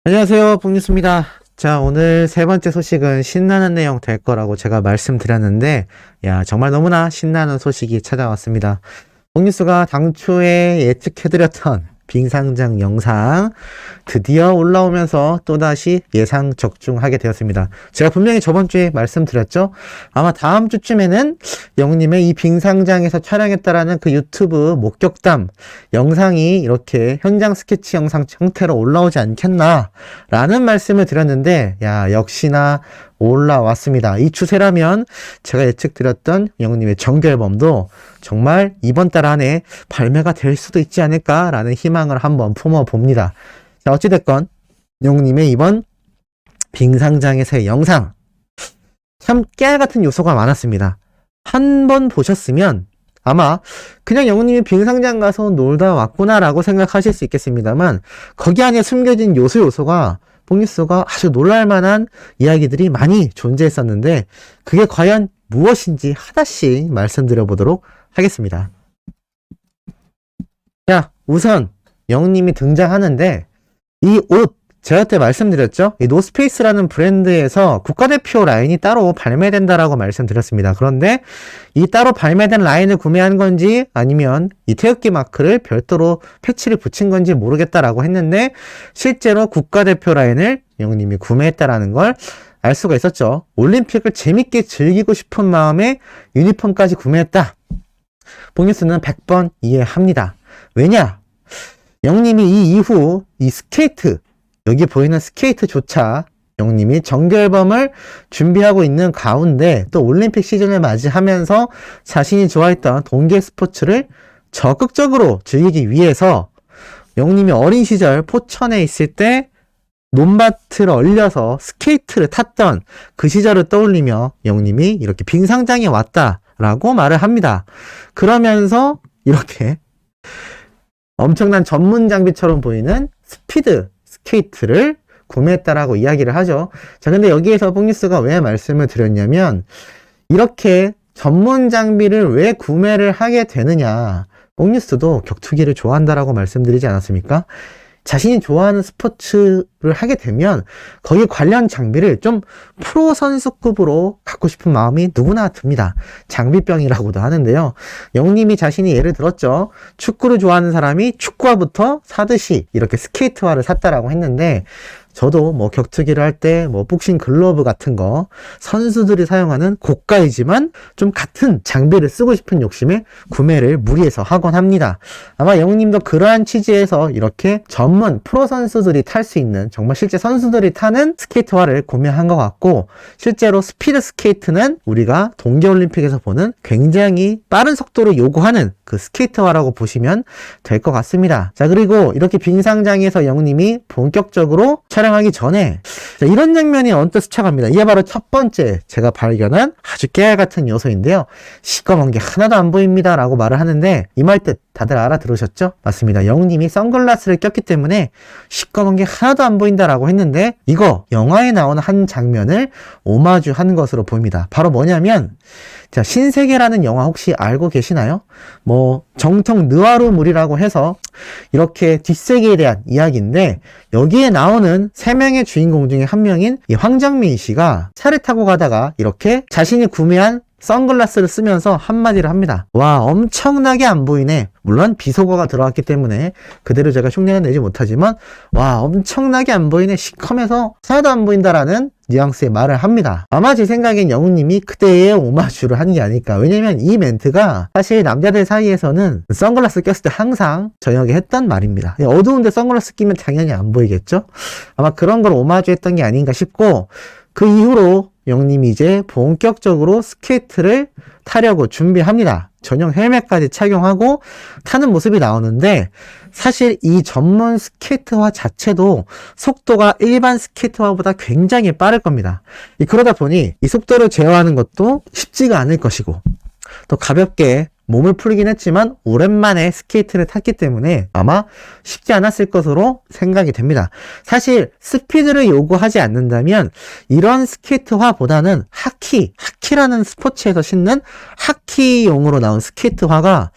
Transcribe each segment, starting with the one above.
안녕하세요, 복뉴스입니다. 자, 오늘 세 번째 소식은 신나는 내용 될 거라고 제가 말씀드렸는데, 야, 정말 너무나 신나는 소식이 찾아왔습니다. 복뉴스가 당초에 예측해드렸던 빙상장 영상 드디어 올라오면서 또다시 예상 적중하게 되었습니다. 제가 분명히 저번 주에 말씀드렸죠? 아마 다음 주쯤에는 영님의 이 빙상장에서 촬영했다라는 그 유튜브 목격담 영상이 이렇게 현장 스케치 영상 형태로 올라오지 않겠나 라는 말씀을 드렸는데, 야, 역시나 올라왔습니다. 이 추세라면 제가 예측드렸던 영님의 정규 앨범도 정말 이번 달 안에 발매가 될 수도 있지 않을까라는 희망을 한번 품어봅니다. 자, 어찌됐건 영님의 이번 빙상장에서의 영상 참 깨알같은 요소가 많았습니다. 한 번 보셨으면 아마 그냥 영님이 빙상장 가서 놀다 왔구나라고 생각하실 수 있겠습니다만, 거기 안에 숨겨진 요소가 복뉴스가 아주 놀랄만한 이야기들이 많이 존재했었는데, 그게 과연 무엇인지 하나씩 말씀드려보도록 하겠습니다. 자, 우선 영님이 등장하는데, 이 옷 제가 그때 말씀드렸죠? 이 노스페이스라는 브랜드에서 국가대표 라인이 따로 발매된다라고 말씀드렸습니다. 그런데 이 따로 발매된 라인을 구매한 건지 아니면 이 태극기 마크를 별도로 패치를 붙인 건지 모르겠다라고 했는데, 실제로 국가대표 라인을 영님이 구매했다라는 걸 알 수가 있었죠. 올림픽을 재밌게 즐기고 싶은 마음에 유니폼까지 구매했다. 복뉴스는 100번 이해합니다. 왜냐? 영님이 이 이후 이 스케이트, 여기 보이는 스케이트조차 영님이 정규 앨범을 준비하고 있는 가운데 또 올림픽 시즌을 맞이하면서 자신이 좋아했던 동계 스포츠를 적극적으로 즐기기 위해서 영님이 어린 시절 포천에 있을 때 논밭을 얼려서 스케이트를 탔던 그 시절을 떠올리며 영님이 이렇게 빙상장에 왔다라고 말을 합니다. 그러면서 이렇게 엄청난 전문 장비처럼 보이는 스피드 스케이트를 구매했다라고 이야기를 하죠. 자, 근데 여기에서 복뉴스가 왜 말씀을 드렸냐면, 이렇게 전문 장비를 왜 구매를 하게 되느냐, 복뉴스도 격투기를 좋아한다라고 말씀드리지 않았습니까? 자신이 좋아하는 스포츠를 하게 되면 거기 관련 장비를 좀 프로 선수급으로 갖고 싶은 마음이 누구나 듭니다. 장비병이라고도 하는데요. 영님이 자신이 예를 들었죠. 축구를 좋아하는 사람이 축구화부터 사듯이 이렇게 스케이트화를 샀다라고 했는데, 저도 뭐 격투기를 할 때 뭐 복싱 글러브 같은 거 선수들이 사용하는 고가이지만 좀 같은 장비를 쓰고 싶은 욕심에 구매를 무리해서 하곤 합니다. 아마 영님도 그러한 취지에서 이렇게 전문 프로 선수들이 탈 수 있는, 정말 실제 선수들이 타는 스케이트화를 구매한 것 같고, 실제로 스피드 스케이트는 우리가 동계올림픽에서 보는 굉장히 빠른 속도를 요구하는 그 스케이트화라고 보시면 될 것 같습니다. 자, 그리고 이렇게 빙상장에서 영님이 본격적으로 촬영하기 전에 이런 장면이 언뜻 스쳐갑니다. 이게 바로 첫 번째 제가 발견한 아주 깨알같은 요소인데요. 시꺼먼 게 하나도 안 보입니다 라고 말을 하는데, 이 말 뜻 다들 알아들으셨죠? 맞습니다. 영님이 선글라스를 꼈기 때문에 시꺼먼 게 하나도 안 보인다라고 했는데, 이거 영화에 나오는 한 장면을 오마주한 것으로 보입니다. 바로 뭐냐면, 자, 신세계라는 영화 혹시 알고 계시나요? 뭐 정통 느와르물이라고 해서 이렇게 뒷세계에 대한 이야기인데, 여기에 나오는 3명의 주인공 중에 한 명인 이 황정민 씨가 차를 타고 가다가 이렇게 자신이 구매한 선글라스를 쓰면서 한마디를 합니다. 와, 엄청나게 안 보이네. 물론 비속어가 들어갔기 때문에 그대로 제가 흉내는 내지 못하지만, 와, 엄청나게 안 보이네, 시커매서 하나도 안 보인다라는 뉘앙스의 말을 합니다. 아마 제 생각엔 영웅님이 그때의 오마주를 한 게 아닐까. 왜냐면 이 멘트가 사실 남자들 사이에서는 선글라스 꼈을 때 항상 저녁에 했던 말입니다. 어두운데 선글라스 끼면 당연히 안 보이겠죠? 아마 그런 걸 오마주 했던 게 아닌가 싶고, 그 이후로 영님이 이제 본격적으로 스케이트를 타려고 준비합니다. 전용 헬멧까지 착용하고 타는 모습이 나오는데, 사실 이 전문 스케이트화 자체도 속도가 일반 스케이트화보다 굉장히 빠를 겁니다. 그러다 보니 이 속도를 제어하는 것도 쉽지가 않을 것이고, 또 가볍게 몸을 풀긴 했지만 오랜만에 스케이트를 탔기 때문에 아마 쉽지 않았을 것으로 생각이 됩니다. 사실 스피드를 요구하지 않는다면 이런 스케이트화보다는 하키라는 스포츠에서 신는 하키용으로 나온 스케이트화가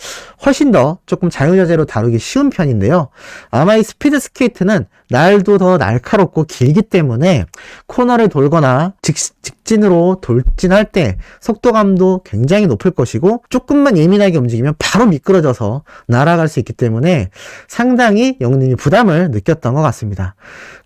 훨씬 더 조금 자유자재로 다루기 쉬운 편인데요. 아마 이 스피드 스케이트는 날도 더 날카롭고 길기 때문에 코너를 돌거나 직진으로 돌진할 때 속도감도 굉장히 높을 것이고 조금만 예민하게 움직이면 바로 미끄러져서 날아갈 수 있기 때문에 상당히 영웅님이 부담을 느꼈던 것 같습니다.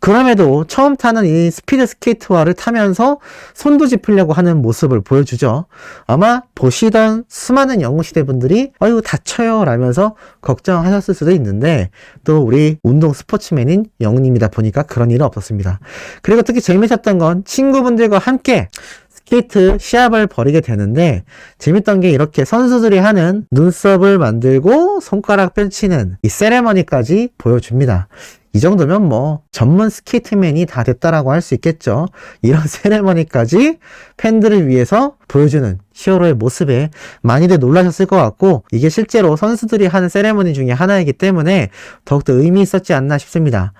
그럼에도 처음 타는 이 스피드 스케이트화를 타면서 손도 짚으려고 하는 모습을 보여주죠. 아마 보시던 수많은 영웅시대 분들이 아유 다쳐요 라면서 걱정하셨을 수도 있는데 또 우리 운동 스포츠맨인 영웅님이다 보니까 그런 일은 없었습니다. 그리고 특히 재밌었던 건 친구분들과 함께 스케이트 시합을 벌이게 되는데 재밌던 게 이렇게 선수들이 하는 눈썹을 만들고 손가락 펼치는 이 세레머니까지 보여줍니다. 이 정도면 뭐 전문 스케이트맨이 다 됐다라고 할 수 있겠죠. 이런 세레머니까지 팬들을 위해서 보여주는 히어로의 모습에 많이들 놀라셨을 것 같고 이게 실제로 선수들이 하는 세레머니 중에 하나이기 때문에 더욱더 의미 있었지 않나 싶습니다.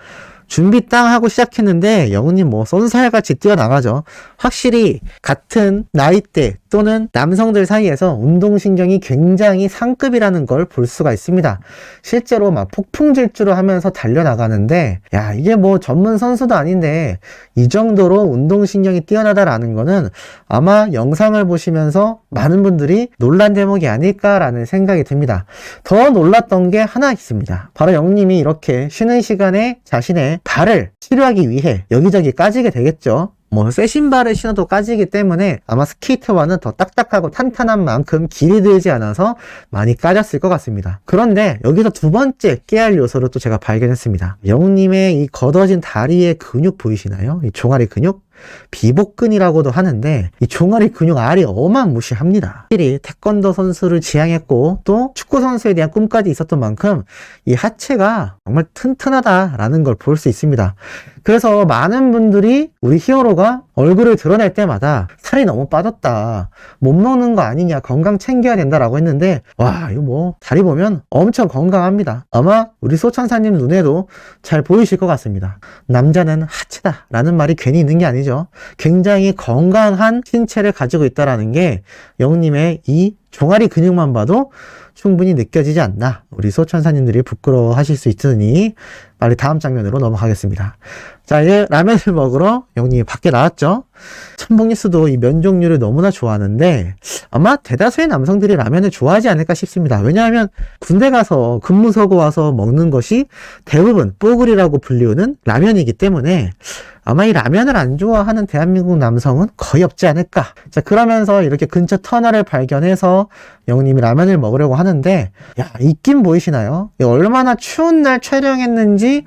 준비 땅 하고 시작했는데 영웅님 뭐 쏜살같이 뛰어나가죠. 확실히 같은 나이대 또는 남성들 사이에서 운동신경이 굉장히 상급이라는 걸 볼 수가 있습니다. 실제로 막 폭풍질주를 하면서 달려나가는데 야 이게 뭐 전문 선수도 아닌데 이 정도로 운동신경이 뛰어나다라는 거는 아마 영상을 보시면서 많은 분들이 놀란 대목이 아닐까라는 생각이 듭니다. 더 놀랐던 게 하나 있습니다. 바로 영웅님이 이렇게 쉬는 시간에 자신의 발을 치료하기 위해 여기저기 까지게 되겠죠. 뭐 새 신발을 신어도 까지기 때문에 아마 스케이트화는 더 딱딱하고 탄탄한 만큼 길이 들지 않아서 많이 까졌을 것 같습니다. 그런데 여기서 두 번째 깨알 요소를 또 제가 발견했습니다. 영웅님의 이 걷어진 다리의 근육 보이시나요? 이 종아리 근육? 비복근이라고도 하는데 이 종아리 근육 알이 어마무시합니다. 확실히 태권도 선수를 지향했고 또 축구 선수에 대한 꿈까지 있었던 만큼 이 하체가 정말 튼튼하다라는 걸 볼 수 있습니다. 그래서 많은 분들이 우리 히어로가 얼굴을 드러낼 때마다 살이 너무 빠졌다, 못 먹는 거 아니냐, 건강 챙겨야 된다라고 했는데 와 이거 뭐 다리 보면 엄청 건강합니다. 아마 우리 소천사님 눈에도 잘 보이실 것 같습니다. 남자는 하체다 라는 말이 괜히 있는 게 아니죠. 굉장히 건강한 신체를 가지고 있다라는 게 영웅님의 이 종아리 근육만 봐도 충분히 느껴지지 않나. 우리 소천사님들이 부끄러워하실 수 있으니 빨리 다음 장면으로 넘어가겠습니다. 자, 이제 라면을 먹으러 영웅님이 밖에 나왔죠. 천봉리스도 이 면 종류를 너무나 좋아하는데 아마 대다수의 남성들이 라면을 좋아하지 않을까 싶습니다. 왜냐하면 군대 가서 근무 서고 와서 먹는 것이 대부분 뽀글이라고 불리우는 라면이기 때문에 아마 이 라면을 안 좋아하는 대한민국 남성은 거의 없지 않을까. 자, 그러면서 이렇게 근처 터널을 발견해서 영웅님이 라면을 먹으려고 하는데 야, 입김 보이시나요? 얼마나 추운 날 촬영했는지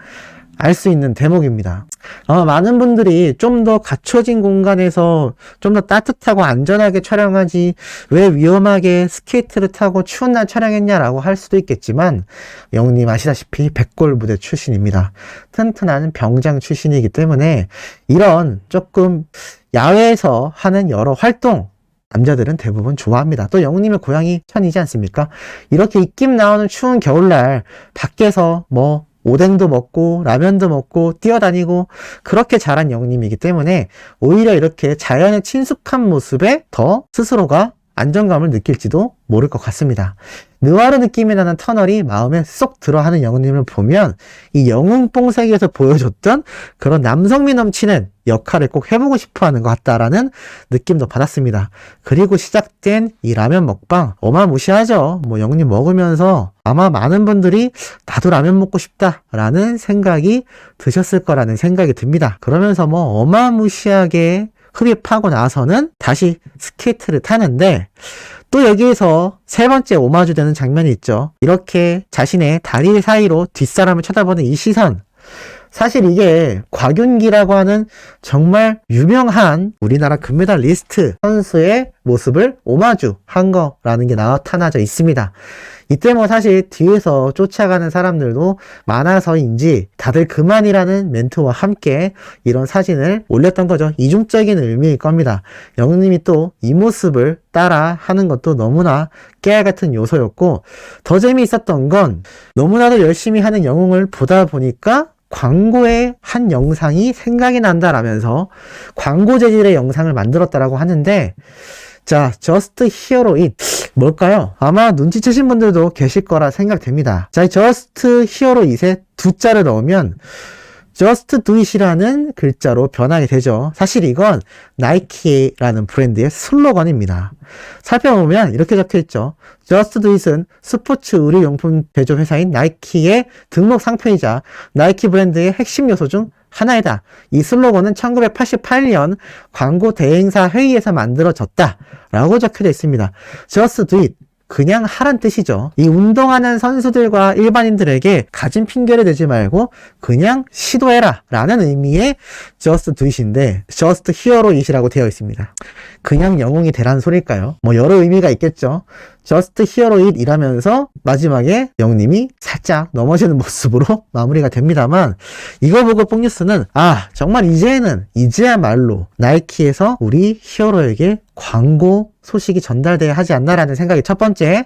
알 수 있는 대목입니다. 많은 분들이 좀 더 갖춰진 공간에서 좀 더 따뜻하고 안전하게 촬영하지 왜 위험하게 스케이트를 타고 추운 날 촬영했냐라고 할 수도 있겠지만 영웅님 아시다시피 백골 부대 출신입니다. 튼튼한 병장 출신이기 때문에 이런 조금 야외에서 하는 여러 활동 남자들은 대부분 좋아합니다. 또 영웅님의 고향이 천이지 않습니까? 이렇게 입김 나오는 추운 겨울날 밖에서 뭐 오뎅도 먹고 라면도 먹고 뛰어다니고 그렇게 자란 영웅님이기 때문에 오히려 이렇게 자연에 친숙한 모습에 더 스스로가 안정감을 느낄지도 모를 것 같습니다. 느와르 느낌이 나는 터널이 마음에 쏙 들어하는 영웅님을 보면 이 영웅뽕색에서 보여줬던 그런 남성미 넘치는 역할을 꼭 해보고 싶어하는 것 같다라는 느낌도 받았습니다. 그리고 시작된 이 라면 먹방 어마무시하죠. 뭐 영웅님 먹으면서 아마 많은 분들이 나도 라면 먹고 싶다라는 생각이 드셨을 거라는 생각이 듭니다. 그러면서 뭐 어마무시하게 흡입하고 나서는 다시 스케이트를 타는데 또 여기에서 세 번째 오마주 되는 장면이 있죠. 이렇게 자신의 다리 사이로 뒷사람을 쳐다보는 이 시선. 사실 이게 곽윤기라고 하는 정말 유명한 우리나라 금메달리스트 선수의 모습을 오마주한 거라는 게 나타나져 있습니다. 이때 뭐 사실 뒤에서 쫓아가는 사람들도 많아서인지 다들 그만이라는 멘트와 함께 이런 사진을 올렸던 거죠. 이중적인 의미일 겁니다. 영웅님이 또 이 모습을 따라 하는 것도 너무나 깨알 같은 요소였고 더 재미있었던 건 너무나도 열심히 하는 영웅을 보다 보니까 광고의 한 영상이 생각이 난다라면서 광고 재질의 영상을 만들었다라고 하는데 자, 저스트 히어로 잇 뭘까요? 아마 눈치채신 분들도 계실 거라 생각됩니다. 자, 이 저스트 히어로 잇에 두 자를 넣으면 Just Do It이라는 글자로 변하게 되죠. 사실 이건 나이키라는 브랜드의 슬로건입니다. 살펴보면 이렇게 적혀있죠. Just Do It은 스포츠 의류용품 제조 회사인 나이키의 등록 상표이자 나이키 브랜드의 핵심 요소 중 하나이다. 이 슬로건은 1988년 광고 대행사 회의에서 만들어졌다 라고 적혀져 있습니다. Just Do It, 그냥 하란 뜻이죠. 이 운동하는 선수들과 일반인들에게 가진 핑계를 대지 말고 그냥 시도해라 라는 의미의 Just Do It인데 Just Hero It이라고 되어 있습니다. 그냥 영웅이 되라는 소릴까요? 뭐 여러 의미가 있겠죠. Just Hero It 이라면서 마지막에 영님이 살짝 넘어지는 모습으로 마무리가 됩니다만, 이거 보고 뽕뉴스는 정말 이제야말로 나이키에서 우리 히어로에게 광고 소식이 전달돼야 하지 않나라는 생각이 첫 번째.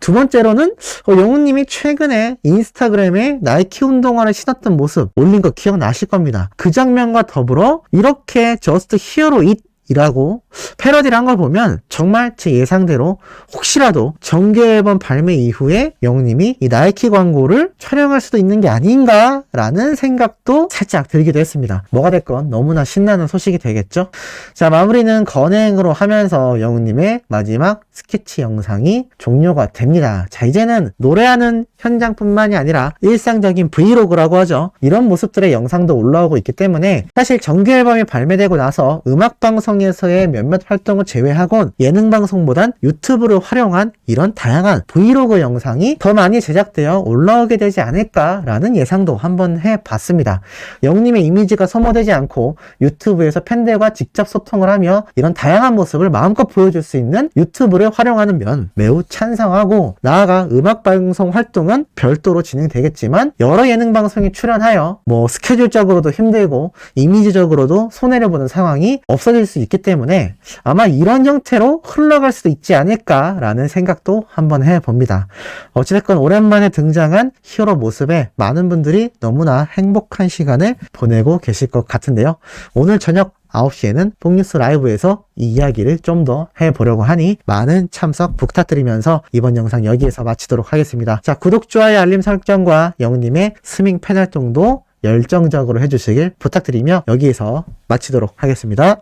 두 번째로는 영우님이 최근에 인스타그램에 나이키 운동화를 신었던 모습 올린 거 기억나실 겁니다. 그 장면과 더불어 이렇게 Just Hero It 이라고 패러디를 한 걸 보면 정말 제 예상대로 혹시라도 정규 앨범 발매 이후에 영님이 이 나이키 광고를 촬영할 수도 있는 게 아닌가 라는 생각도 살짝 들기도 했습니다. 뭐가 됐건 너무나 신나는 소식이 되겠죠. 자, 마무리는 건행으로 하면서 영우님의 마지막 스케치 영상이 종료가 됩니다. 자, 이제는 노래하는 현장뿐만이 아니라 일상적인 브이로그라고 하죠. 이런 모습들의 영상도 올라오고 있기 때문에 사실 정규 앨범이 발매되고 나서 음악방송에서의 몇몇 활동을 제외하곤 예능방송보단 유튜브를 활용한 이런 다양한 브이로그 영상이 더 많이 제작되어 올라오게 되지 않을까라는 예상도 한번 해봤습니다. 영님의 이미지가 소모되지 않고 유튜브에서 팬들과 직접 소통을 하며 이런 다양한 모습을 마음껏 보여줄 수 있는 유튜브를 활용하는 면 매우 찬성하고, 나아가 음악방송 활동은 별도로 진행되겠지만 여러 예능방송에 출연하여 스케줄적으로도 힘들고 이미지적으로도 손해를 보는 상황이 없어질 수 있기 때문에 아마 이런 형태로 흘러갈 수도 있지 않을까라는 생각도 한번 해봅니다. 어찌됐건 오랜만에 등장한 히어로 모습에 많은 분들이 너무나 행복한 시간을 보내고 계실 것 같은데요. 오늘 저녁 9시에는 뽕뉴스 라이브에서 이 이야기를 좀 더 해보려고 하니 많은 참석 부탁드리면서 이번 영상 여기에서 마치도록 하겠습니다. 자, 구독, 좋아요, 알림 설정과 영님의 스밍 팬 활동도 열정적으로 해주시길 부탁드리며 여기에서 마치도록 하겠습니다.